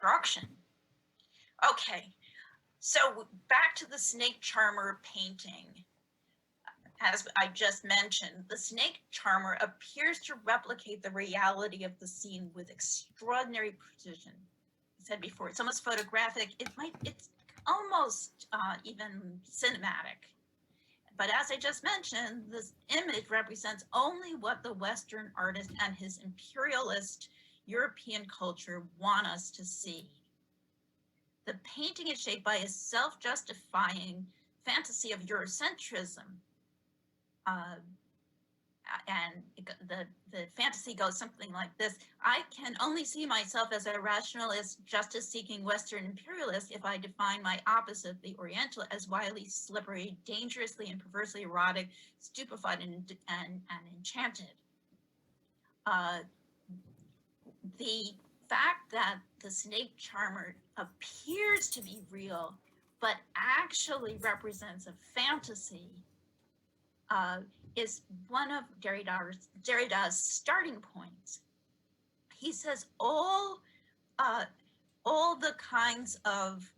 deconstruction. Okay, so back to the snake charmer painting. As I just mentioned, the snake charmer appears to replicate the reality of the scene with extraordinary precision. I said before, it's almost photographic. It's almost even cinematic. But as I just mentioned, this image represents only what the Western artist and his imperialist European culture want us to see. The painting is shaped by a self-justifying fantasy of Eurocentrism. And the fantasy goes something like this: I can only see myself as a rationalist, justice-seeking Western imperialist if I define my opposite, the Oriental, as wily, slippery, dangerously and perversely erotic, stupefied and enchanted. The fact that the snake charmer appears to be real, but actually represents a fantasy, is one of Derrida's starting points. He says all the kinds of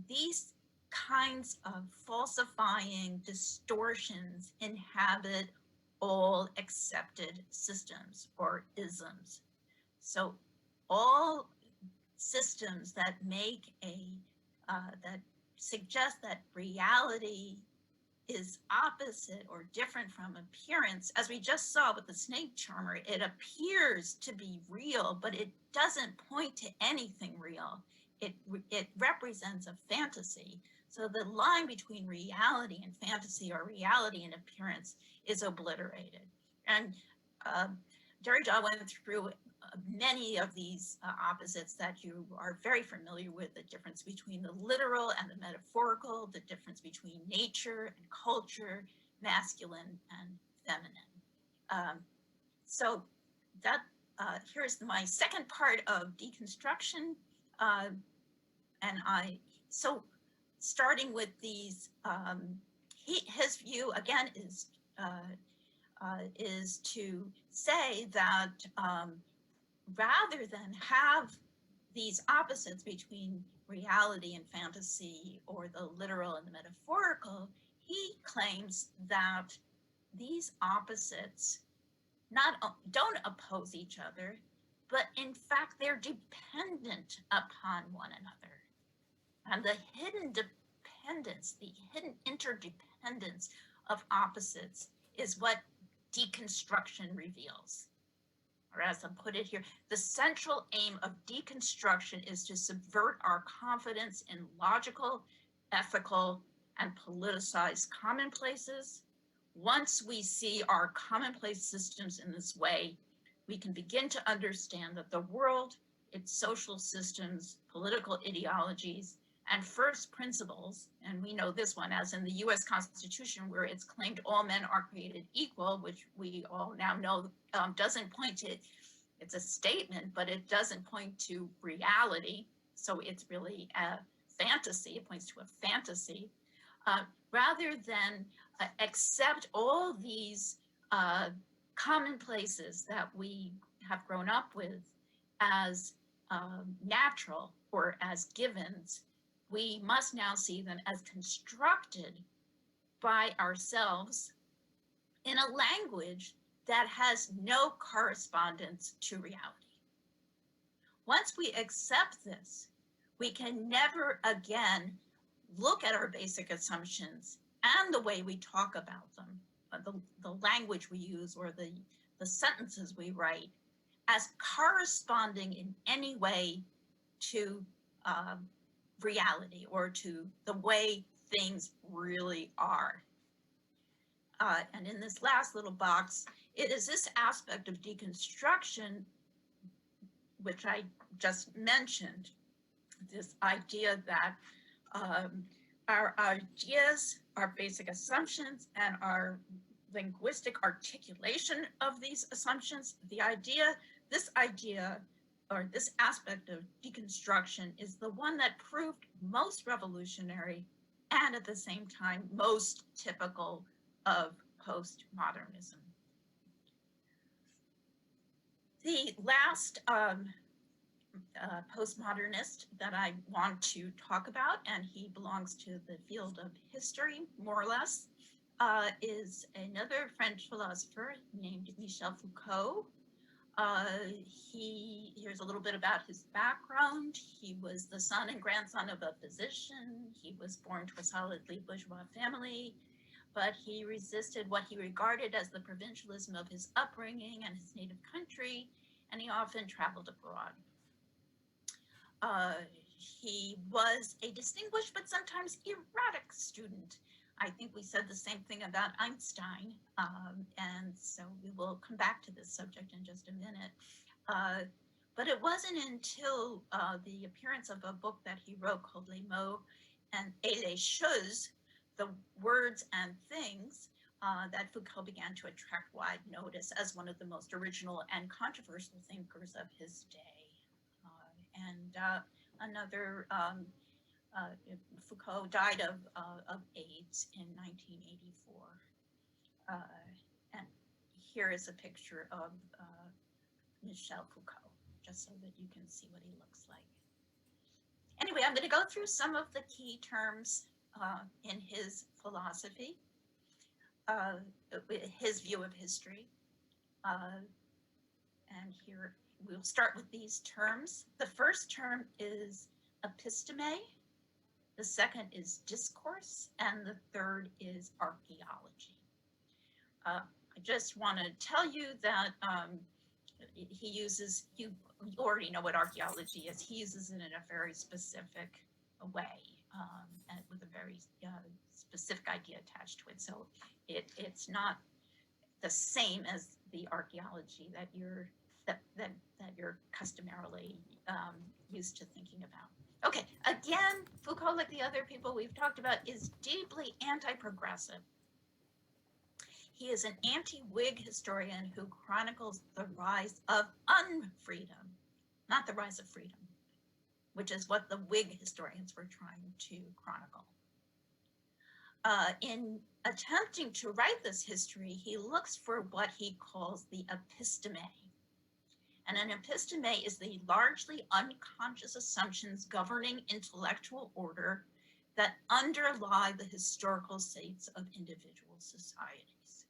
these kinds of falsifying distortions inhabit all accepted systems or isms. So all systems that make that suggest that reality is opposite or different from appearance, as we just saw with the snake charmer, it appears to be real, but it doesn't point to anything real. It represents a fantasy. So the line between reality and fantasy, or reality and appearance, is obliterated. And Derrida went through many of these opposites that you are very familiar with: the difference between the literal and the metaphorical, the difference between nature and culture, masculine and feminine. So that here's my second part of deconstruction. So starting with these, his view again is to say that rather than have these opposites between reality and fantasy, or the literal and the metaphorical, he claims that these opposites don't oppose each other, but in fact they're dependent upon one another. And the hidden dependence, the hidden interdependence of opposites is what deconstruction reveals. Or as I put it here, the central aim of deconstruction is to subvert our confidence in logical, ethical, and politicized commonplaces. Once we see our commonplace systems in this way, we can begin to understand that the world, its social systems, political ideologies, and first principles, and we know this one as in the US Constitution, where it's claimed all men are created equal, which we all now know doesn't point to, it's a statement, but it doesn't point to reality. So it's really a fantasy, it points to a fantasy. Rather than accept all these commonplaces that we have grown up with as natural or as givens, we must now see them as constructed by ourselves in a language that has no correspondence to reality. Once we accept this, we can never again look at our basic assumptions and the way we talk about them, the language we use, or the sentences we write, as corresponding in any way to reality or to the way things really are. And in this last little box, it is this aspect of deconstruction, which I just mentioned, this idea that our ideas, our basic assumptions, and our linguistic articulation of these assumptions, this idea or this aspect of deconstruction is the one that proved most revolutionary and at the same time most typical of postmodernism. The last postmodernist that I want to talk about, and he belongs to the field of history, more or less, is another French philosopher named Michel Foucault. Here's a little bit about his background. He was the son and grandson of a physician. He was born to a solidly bourgeois family, but he resisted what he regarded as the provincialism of his upbringing and his native country, and he often traveled abroad. He was a distinguished but sometimes erratic student. I think we said the same thing about Einstein, and so we will come back to this subject in just a minute. But it wasn't until the appearance of a book that he wrote called Les mots et les choses, the words and things, that Foucault began to attract wide notice as one of the most original and controversial thinkers of his day. Foucault died of AIDS in 1984. And here is a picture of Michel Foucault, just so that you can see what he looks like. Anyway, I'm going to go through some of the key terms in his philosophy, his view of history. And here we'll start with these terms. The first term is episteme, the second is discourse, and the third is archaeology. I just want to tell you that you already know what archaeology is. He uses it in a very specific way, and with a very specific idea attached to it. So it's not the same as the archaeology that you're customarily used to thinking about. Okay, again, Foucault, like the other people we've talked about, is deeply anti-progressive. He is an anti-Whig historian who chronicles the rise of unfreedom, not the rise of freedom, which is what the Whig historians were trying to chronicle. In attempting to write this history, he looks for what he calls the episteme. And an episteme is the largely unconscious assumptions governing intellectual order that underlie the historical states of individual societies.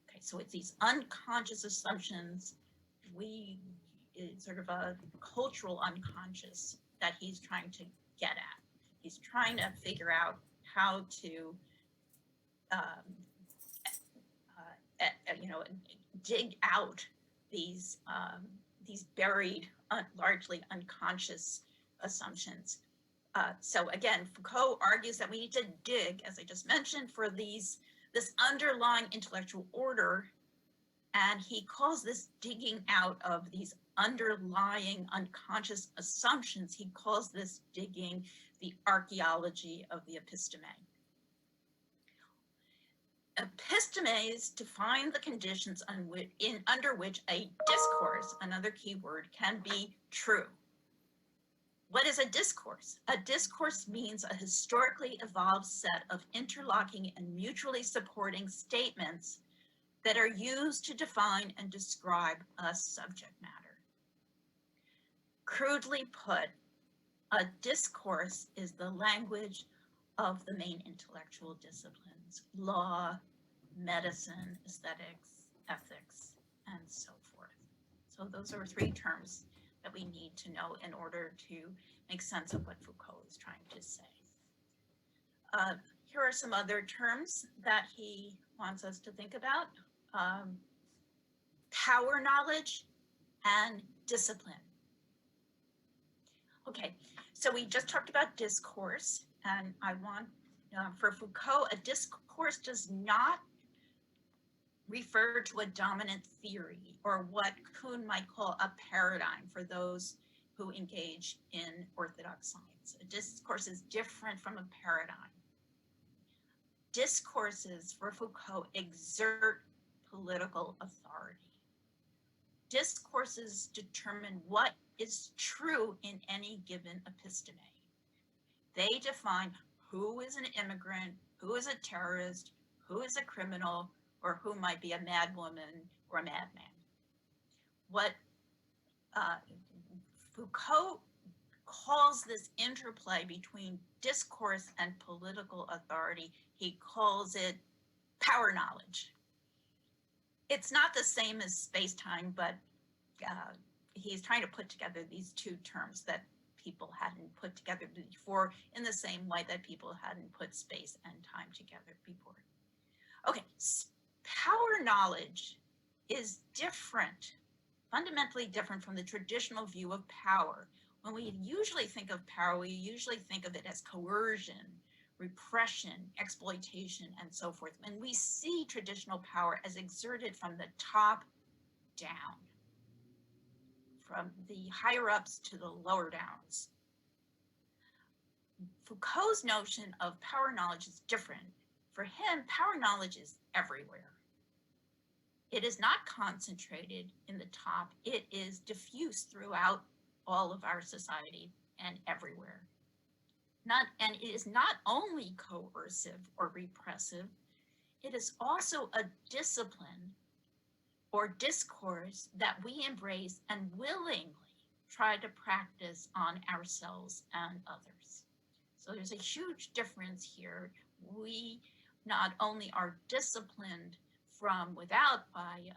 Okay, so it's these unconscious assumptions, it's sort of a cultural unconscious that he's trying to get at. He's trying to figure out how to dig out these buried, largely unconscious assumptions. So again, Foucault argues that we need to dig, as I just mentioned, for this underlying intellectual order, and he calls this digging out of these underlying unconscious assumptions, he calls this digging the archaeology of the episteme. Epistemes define the conditions under which a discourse, another key word, can be true. What is a discourse? A discourse means a historically evolved set of interlocking and mutually supporting statements that are used to define and describe a subject matter. Crudely put, a discourse is the language of the main intellectual disciplines: law, medicine, aesthetics, ethics, and so forth. So those are three terms that we need to know in order to make sense of what Foucault is trying to say. Here are some other terms that he wants us to think about: power knowledge and discipline. Okay, so we just talked about discourse, and I want, for Foucault, a discourse does not refer to a dominant theory or what Kuhn might call a paradigm for those who engage in orthodox science. A discourse is different from a paradigm. Discourses, for Foucault, exert political authority. Discourses determine what is true in any given episteme. They define who is an immigrant, who is a terrorist, who is a criminal, or who might be a mad woman or a madman. Foucault calls this interplay between discourse and political authority, he calls it power knowledge. It's not the same as space-time, but he's trying to put together these two terms that people hadn't put together before in the same way that people hadn't put space and time together before. Okay, power knowledge is different, fundamentally different from the traditional view of power. When we usually think of power, we usually think of it as coercion, repression, exploitation, and so forth. And we see traditional power as exerted from the top down, from the higher ups to the lower downs. Foucault's notion of power knowledge is different. For him, power knowledge is everywhere. It is not concentrated in the top. It is diffuse throughout all of our society and everywhere. And it is not only coercive or repressive, it is also a discipline or discourse that we embrace and willingly try to practice on ourselves and others. So there's a huge difference here. We not only are disciplined from without by,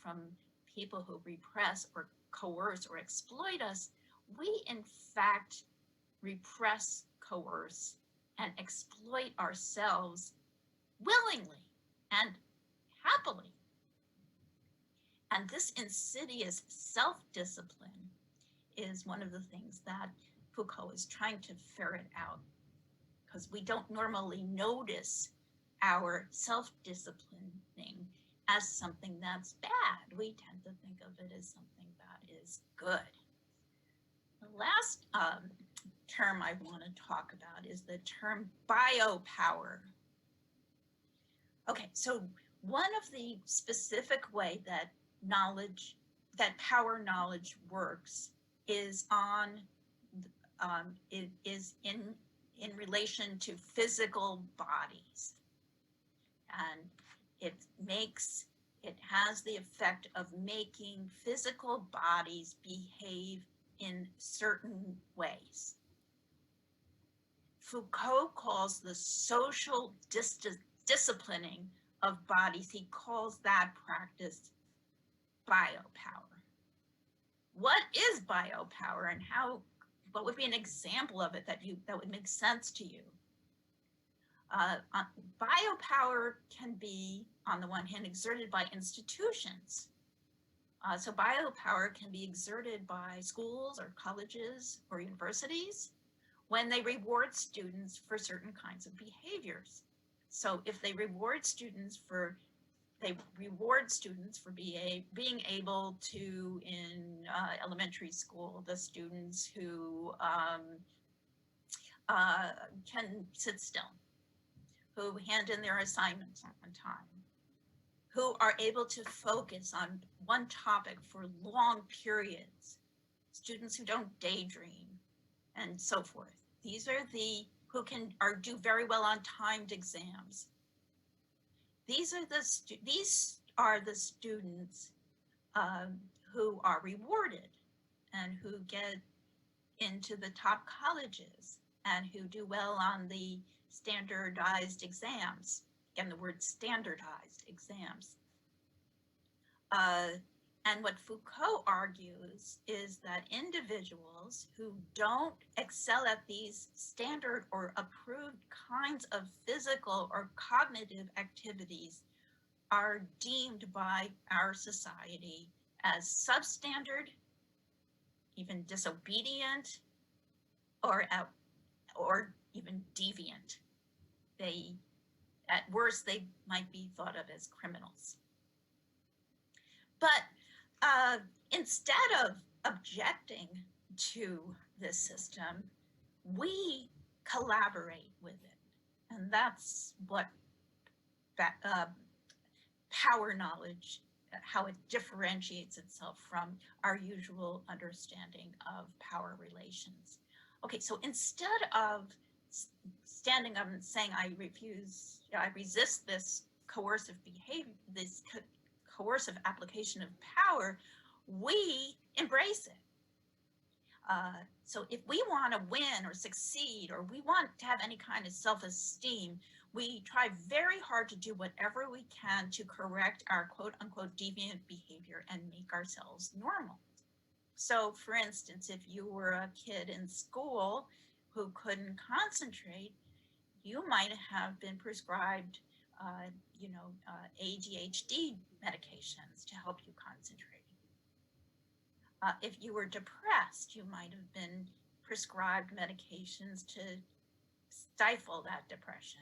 from people who repress or coerce or exploit us, we in fact repress, coerce, and exploit ourselves willingly and happily. And this insidious self-discipline is one of the things that Foucault is trying to ferret out, because we don't normally notice our self-disciplining as something that's bad. We tend to think of it as something that is good. The last term I want to talk about is the term biopower. Okay, so one of the specific way that power knowledge works is in relation to physical bodies. And it has the effect of making physical bodies behave in certain ways. Foucault calls the social disciplining of bodies, he calls that practice biopower. What is biopower, and what would be an example of it that would make sense to you? Biopower can be, on the one hand, exerted by institutions. So biopower can be exerted by schools or colleges or universities when they reward students for certain kinds of behaviors. So if they reward students for being able to, in elementary school, the students who can sit still, who hand in their assignments on time, who are able to focus on one topic for long periods, students who don't daydream, and so forth. These are who do very well on timed exams. These are the students who are rewarded and who get into the top colleges and who do well on the standardized exams. Again, the word standardized exams. And what Foucault argues is that individuals who don't excel at these standard or approved kinds of physical or cognitive activities are deemed by our society as substandard, even disobedient, or even deviant. At worst, they might be thought of as criminals. But instead of objecting to this system, we collaborate with it. And that's what power knowledge, how it differentiates itself from our usual understanding of power relations. Okay, so instead of standing up and saying, I resist this coercive behavior, this coercive application of power, we embrace it. So if we want to win or succeed, or we want to have any kind of self-esteem, we try very hard to do whatever we can to correct our quote unquote deviant behavior and make ourselves normal. So for instance, if you were a kid in school who couldn't concentrate, you might have been prescribed, ADHD medications to help you concentrate. If you were depressed, you might have been prescribed medications to stifle that depression.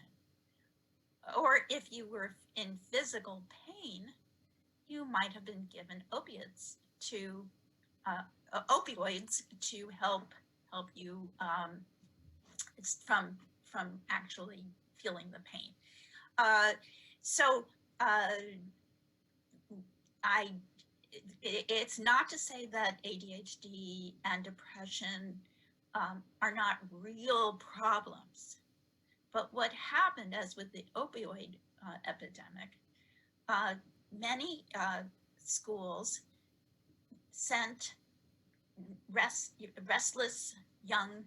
Or if you were in physical pain, you might have been given opioids to help you from actually feeling the pain. So it's not to say that ADHD and depression are not real problems. But what happened, as with the opioid epidemic, many schools sent restless young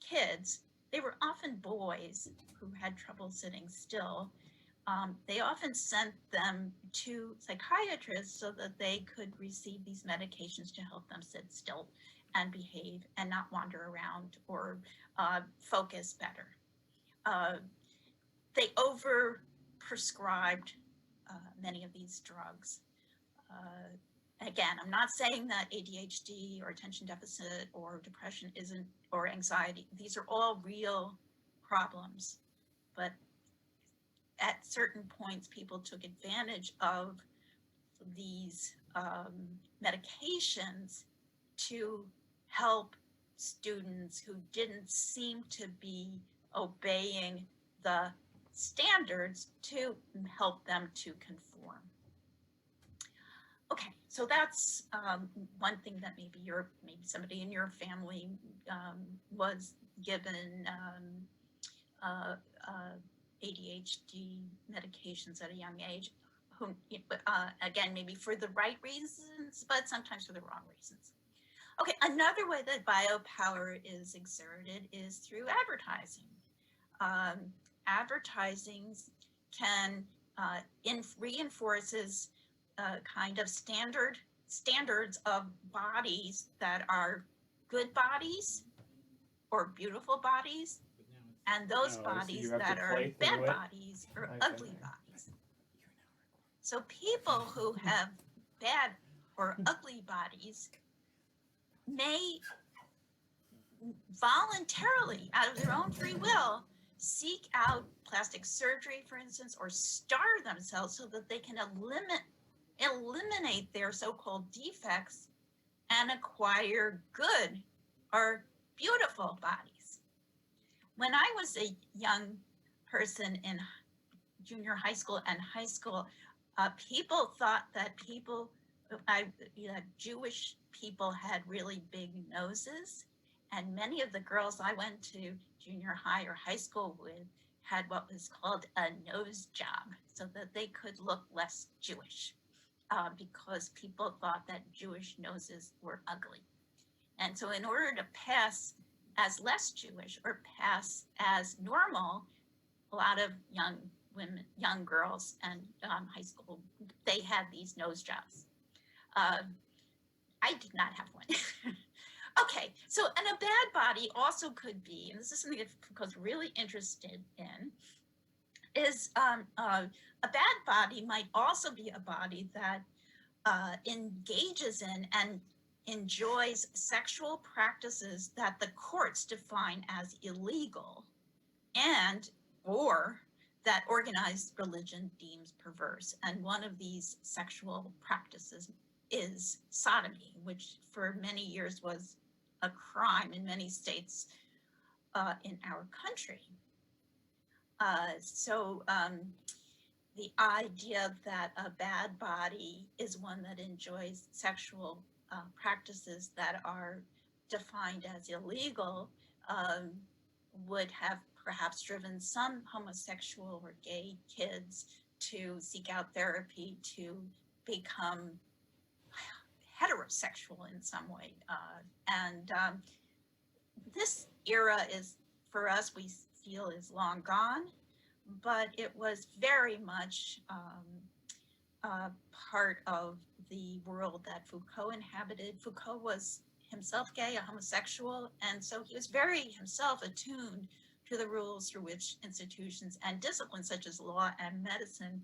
kids. They were often boys who had trouble sitting still. They often sent them to psychiatrists so that they could receive these medications to help them sit still and behave and not wander around or focus better. They over-prescribed many of these drugs. Again, I'm not saying that ADHD or attention deficit or depression isn't, or anxiety, these are all real problems. But at certain points, people took advantage of these medications to help students who didn't seem to be obeying the standards, to help them to conform. Okay, so that's one thing that maybe somebody in your family was given ADHD medications at a young age, who, again, maybe for the right reasons, but sometimes for the wrong reasons. Okay, another way that biopower is exerted is through advertising. Advertising can reinforces kind of standards of bodies that are good bodies or beautiful bodies, and those bodies that are bad bodies or ugly bodies. So people who have bad or ugly bodies may voluntarily, out of their own free will, seek out plastic surgery, for instance, or starve themselves so that they can eliminate their so-called defects and acquire good or beautiful bodies. When I was a young person in junior high school and high school, people thought that Jewish people had really big noses, and many of the girls I went to junior high or high school with had what was called a nose job, so that they could look less Jewish, because people thought that Jewish noses were ugly. And so in order to pass as less Jewish or pass as normal, a lot of young girls and high school, they had these nose jobs. I did not have one. Okay, so, and a bad body also could be, and this is something that Foucault's really interested in, is a bad body might also be a body that engages in and enjoys sexual practices that the courts define as illegal, and or that organized religion deems perverse. And one of these sexual practices is sodomy, which for many years was a crime in many states in our country. So the idea that a bad body is one that enjoys sexual practices that are defined as illegal would have perhaps driven some homosexual or gay kids to seek out therapy to become heterosexual in some way. And this era is, for us, we feel is long gone, but it was very much part of the world that Foucault inhabited. Foucault was himself gay, a homosexual, and so he was very himself attuned to the rules through which institutions and disciplines such as law and medicine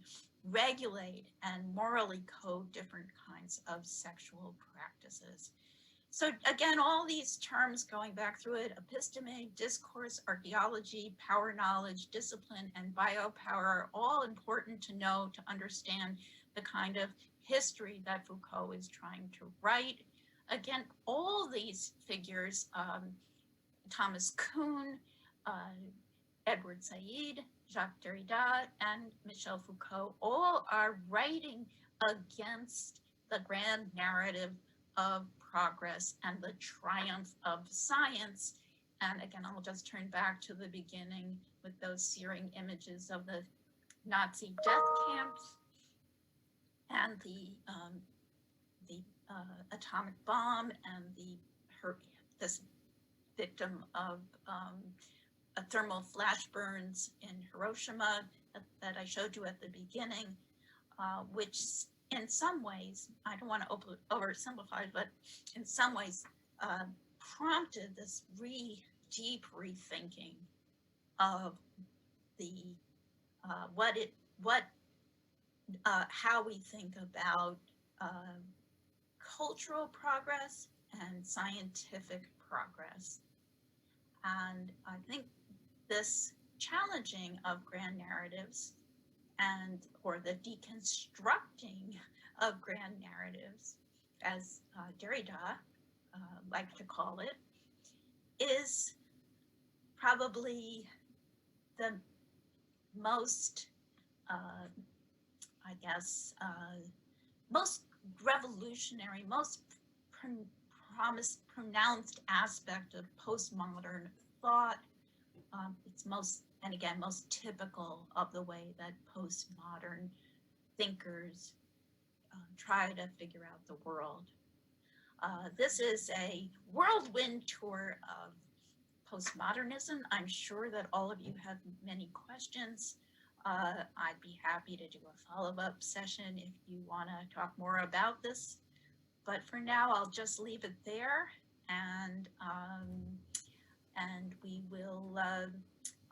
regulate and morally code different kinds of sexual practices. So again, all these terms going back through it, episteme, discourse, archaeology, power knowledge, discipline, and biopower are all important to know to understand the kind of history that Foucault is trying to write. Again, all these figures, Thomas Kuhn, Edward Said, Jacques Derrida, and Michel Foucault, all are writing against the grand narrative of progress and the triumph of science. And again, I'll just turn back to the beginning with those searing images of the Nazi death camps and the atomic bomb and this victim of thermal flash burns in Hiroshima that I showed you at the beginning, which in some ways, I don't want to oversimplify, but in some ways prompted this deep rethinking of the how we think about cultural progress and scientific progress. And I think this challenging of grand narratives or the deconstructing of grand narratives, as Derrida liked to call it, is probably the most, most revolutionary, most pronounced aspect of postmodern thought. It's most typical of the way that postmodern thinkers try to figure out the world. This is a whirlwind tour of postmodernism. I'm sure that all of you have many questions. I'd be happy to do a follow-up session if you want to talk more about this. But for now, I'll just leave it there, and we will.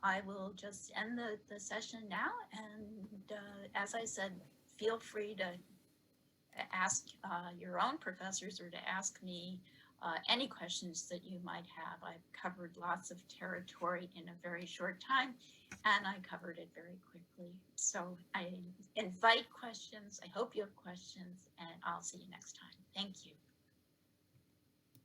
I will just end the session now, and as I said, feel free to ask your own professors or to ask me any questions that you might have. I've covered lots of territory in a very short time, and I covered it very quickly. So I invite questions. I hope you have questions, and I'll see you next time. Thank you.